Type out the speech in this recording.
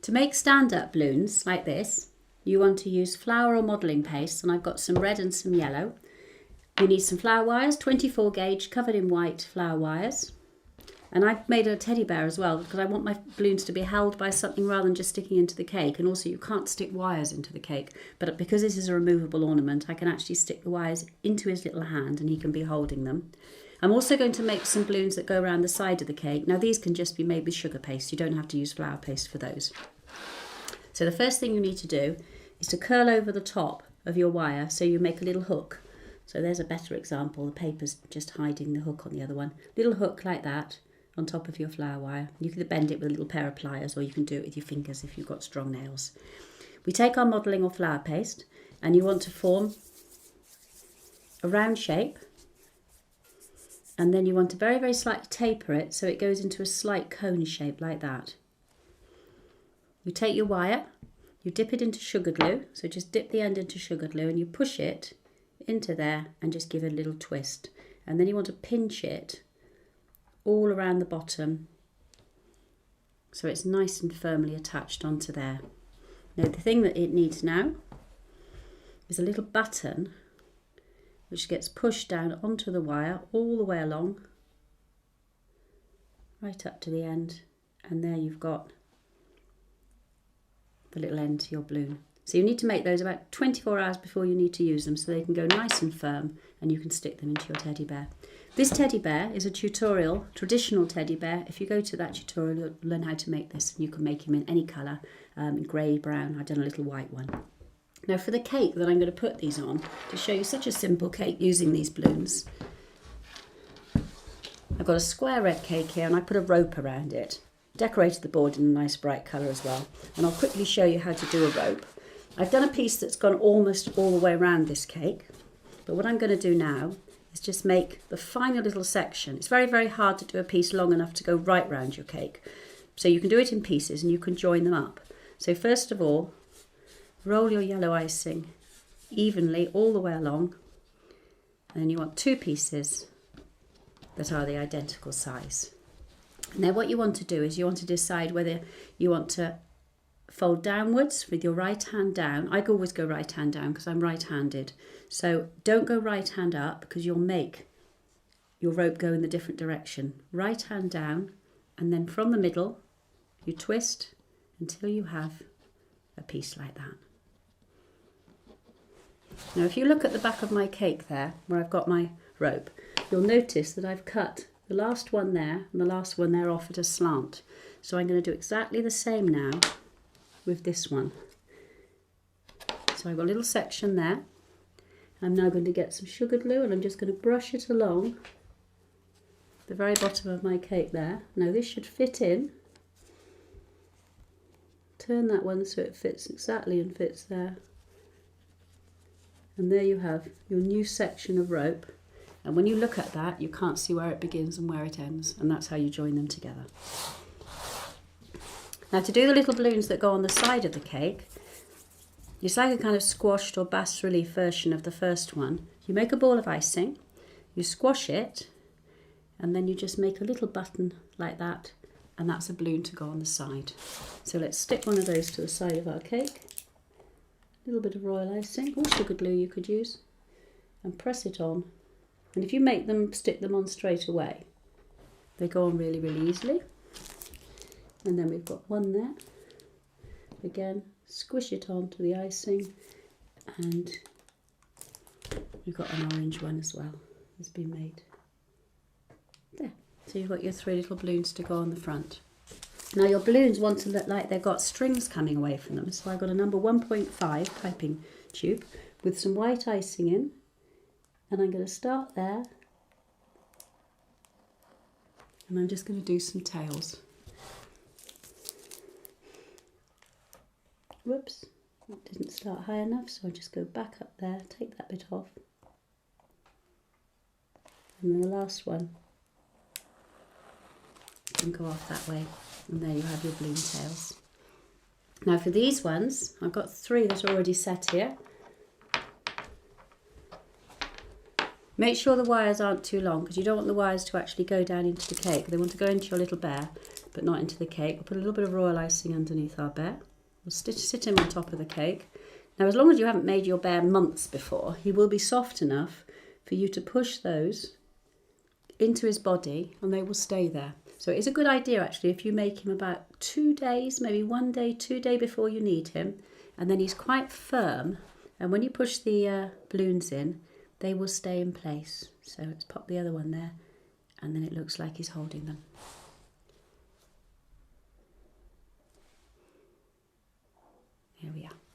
To make stand-up balloons like this, you want to use flour or modelling paste, and I've got some red and some yellow. You need some flour wires, 24 gauge, covered in white flour wires. And I've made a teddy bear as well because I want my balloons to be held by something rather than just sticking into the cake. And also you can't stick wires into the cake. But because this is a removable ornament, I can actually stick the wires into his little hand and he can be holding them. I'm also going to make some balloons that go around the side of the cake. Now these can just be made with sugar paste. You don't have to use flour paste for those. So the first thing you need to do is to curl over the top of your wire so you make a little hook. So there's a better example. The paper's just hiding the hook on the other one. Little hook like that on top of your flour wire. You can bend it with a little pair of pliers or you can do it with your fingers if you've got strong nails. We take our modelling or flour paste and you want to form a round shape, and then you want to very, very slightly taper it so it goes into a slight cone shape like that. You take your wire, you dip it into sugar glue, so just dip the end into sugar glue and you push it into there and just give it a little twist. And then you want to pinch it all around the bottom so it's nice and firmly attached onto there. Now the thing that it needs now is a little button which gets pushed down onto the wire all the way along, right up to the end, and there you've got the little end to your balloon. So you need to make those about 24 hours before you need to use them so they can go nice and firm and you can stick them into your teddy bear. This teddy bear is a tutorial, traditional teddy bear. If you go to that tutorial, you'll learn how to make this and you can make him in any colour, grey, brown. I've done a little white one. Now for the cake that I'm going to put these on, to show you such a simple cake using these balloons, I've got a square red cake here and I put a rope around it. Decorated the board in a nice bright colour as well. And I'll quickly show you how to do a rope. I've done a piece that's gone almost all the way around this cake, but what I'm going to do now is just make the final little section. It's very, very hard to do a piece long enough to go right round your cake. So you can do it in pieces and you can join them up. So first of all, roll your yellow icing evenly all the way along, and then you want two pieces that are the identical size. Now what you want to do is you want to decide whether you want to fold downwards with your right hand down. I always go right hand down because I'm right-handed. So don't go right hand up because you'll make your rope go in the different direction. Right hand down, and then from the middle you twist until you have a piece like that. Now if you look at the back of my cake there where I've got my rope, you'll notice that I've cut the last one there and the last one there off at a slant. So I'm going to do exactly the same now with this one. So I've got a little section there. I'm now going to get some sugar glue and I'm just going to brush it along the very bottom of my cake there. Now this should fit in. Turn that one so it fits exactly and fits there. And there you have your new section of rope. And when you look at that, you can't see where it begins and where it ends. And that's how you join them together. Now to do the little balloons that go on the side of the cake, it's like a kind of squashed or bas relief version of the first one. You make a ball of icing, you squash it, and then you just make a little button like that, and that's a balloon to go on the side. So let's stick one of those to the side of our cake. A little bit of royal icing, or sugar glue you could use, and press it on. And if you make them, stick them on straight away, they go on really, really easily. And then we've got one there. Again, squish it onto the icing, and we've got an orange one as well that's been made. There. So you've got your three little balloons to go on the front. Now your balloons want to look like they've got strings coming away from them. So I've got a number 1.5 piping tube with some white icing in, and I'm going to start there, and I'm just going to do some tails. Whoops, that didn't start high enough, so I'll just go back up there, take that bit off, and then the last one can go off that way, and there you have your balloon tails. Now for these ones, I've got three that are already set here. Make sure the wires aren't too long because you don't want the wires to actually go down into the cake. They want to go into your little bear, but not into the cake. We'll put a little bit of royal icing underneath our bear. We'll sit him on top of the cake. Now, as long as you haven't made your bear months before, he will be soft enough for you to push those into his body and they will stay there. So it is a good idea actually if you make him about 2 days, maybe 1 day, 2 days before you need him, and then he's quite firm, and when you push the balloons in, they will stay in place. So let's pop the other one there, and then it looks like he's holding them. Here we are.